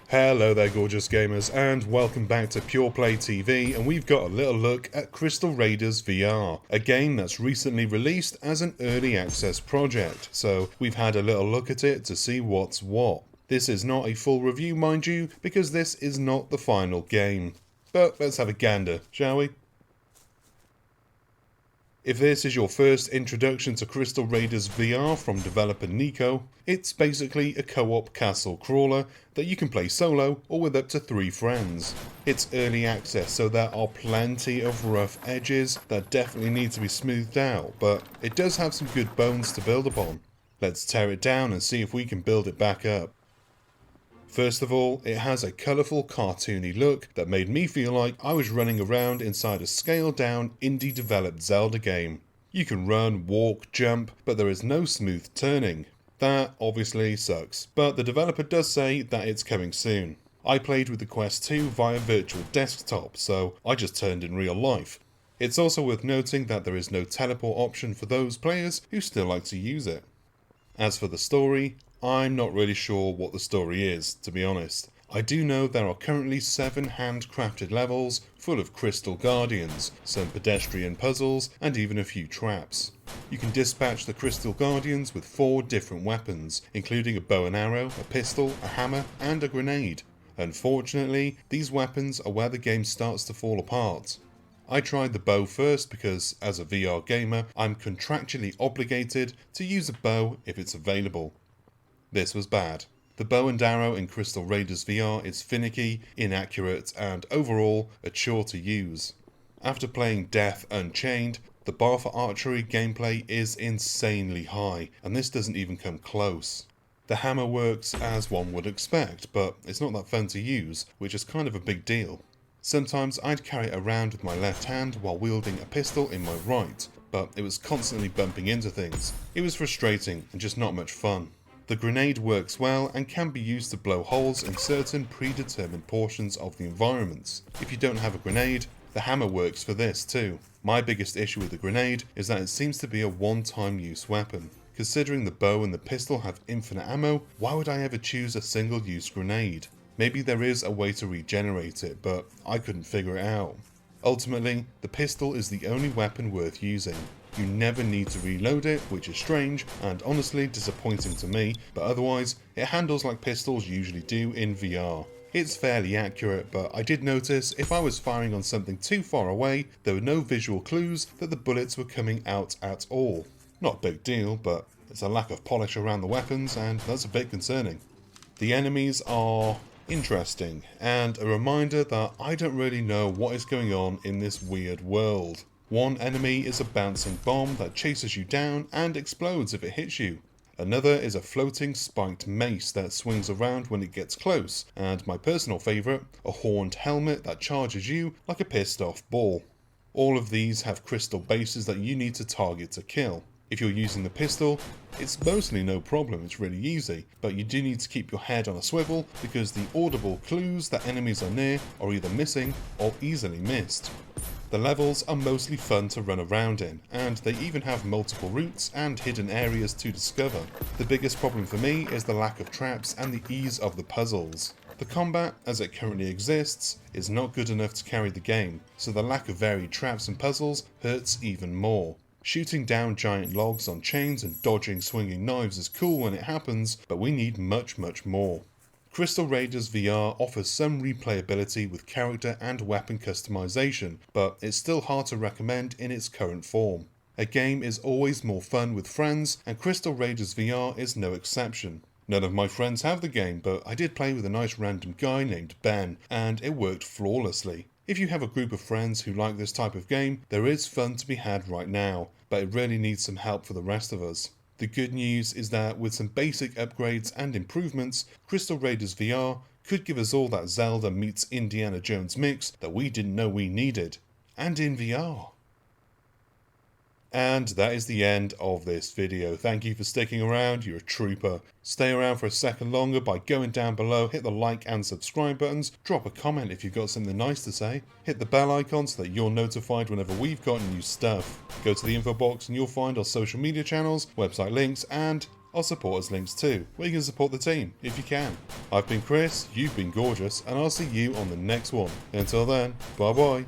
Hello there gorgeous gamers and welcome back to Pure Play TV, and we've got a little look at Crystal Raiders VR, a game that's recently released as an early access project, so we've had a little look at it to see what's what. This is not a full review mind you, because this is not the final game. But let's have a gander, shall we? If this is your first introduction to Crystal Raiders VR from developer Nico, it's basically a co-op castle crawler that you can play solo or with up to 3 friends. It's early access, so there are plenty of rough edges that definitely need to be smoothed out, but it does have some good bones to build upon. Let's tear it down and see if we can build it back up. First of all, it has a colourful cartoony look that made me feel like I was running around inside a scaled down indie developed Zelda game. You can run, walk, jump, but there is no smooth turning. That obviously sucks, but the developer does say that it's coming soon. I played with the Quest 2 via virtual desktop, so I just turned in real life. It's also worth noting that there is no teleport option for those players who still like to use it. As for the story, I'm not really sure what the story is, to be honest. I do know there are currently 7 handcrafted levels full of crystal guardians, some pedestrian puzzles, and even a few traps. You can dispatch the crystal guardians with 4 different weapons, including a bow and arrow, a pistol, a hammer, and a grenade. Unfortunately, these weapons are where the game starts to fall apart. I tried the bow first because, as a VR gamer, I'm contractually obligated to use a bow if it's available. This was bad. The bow and arrow in Crystal Raiders VR is finicky, inaccurate, and overall a chore to use. After playing Death Unchained, the bar for archery gameplay is insanely high, and this doesn't even come close. The hammer works as one would expect, but it's not that fun to use, which is kind of a big deal. Sometimes I'd carry it around with my left hand while wielding a pistol in my right, but it was constantly bumping into things. It was frustrating and just not much fun. The grenade works well and can be used to blow holes in certain predetermined portions of the environments. If you don't have a grenade, the hammer works for this too. My biggest issue with the grenade is that it seems to be a one-time use weapon. Considering the bow and the pistol have infinite ammo, why would I ever choose a single-use grenade? Maybe there is a way to regenerate it, but I couldn't figure it out. Ultimately, the pistol is the only weapon worth using. You never need to reload it, which is strange and honestly disappointing to me, but otherwise it handles like pistols usually do in VR. It's fairly accurate, but I did notice if I was firing on something too far away, there were no visual clues that the bullets were coming out at all. Not a big deal, but there's a lack of polish around the weapons and that's a bit concerning. The enemies are interesting, and a reminder that I don't really know what is going on in this weird world. One enemy is a bouncing bomb that chases you down and explodes if it hits you. Another is a floating spiked mace that swings around when it gets close, and my personal favourite, a horned helmet that charges you like a pissed off ball. All of these have crystal bases that you need to target to kill. If you're using the pistol, it's mostly no problem, it's really easy, but you do need to keep your head on a swivel because the audible clues that enemies are near are either missing or easily missed. The levels are mostly fun to run around in, and they even have multiple routes and hidden areas to discover. The biggest problem for me is the lack of traps and the ease of the puzzles. The combat, as it currently exists, is not good enough to carry the game, so the lack of varied traps and puzzles hurts even more. Shooting down giant logs on chains and dodging swinging knives is cool when it happens, but we need much more. Crystal Raiders VR offers some replayability with character and weapon customization, but it's still hard to recommend in its current form. A game is always more fun with friends, and Crystal Raiders VR is no exception. None of my friends have the game, but I did play with a nice random guy named Ben, and it worked flawlessly. If you have a group of friends who like this type of game, there is fun to be had right now, but it really needs some help for the rest of us. The good news is that with some basic upgrades and improvements, Crystal Raiders VR could give us all that Zelda meets Indiana Jones mix that we didn't know we needed. And in VR. And that is the end of this video. Thank you for sticking around, you're a trooper. Stay around for a second longer by going down below, hit the like and subscribe buttons, drop a comment if you've got something nice to say, hit the bell icon so that you're notified whenever we've got new stuff. Go to the info box and you'll find our social media channels, website links, and are supporters links too, where you can support the team if you can. I've been Chris, you've been gorgeous, and I'll see you on the next one. Until then, bye bye.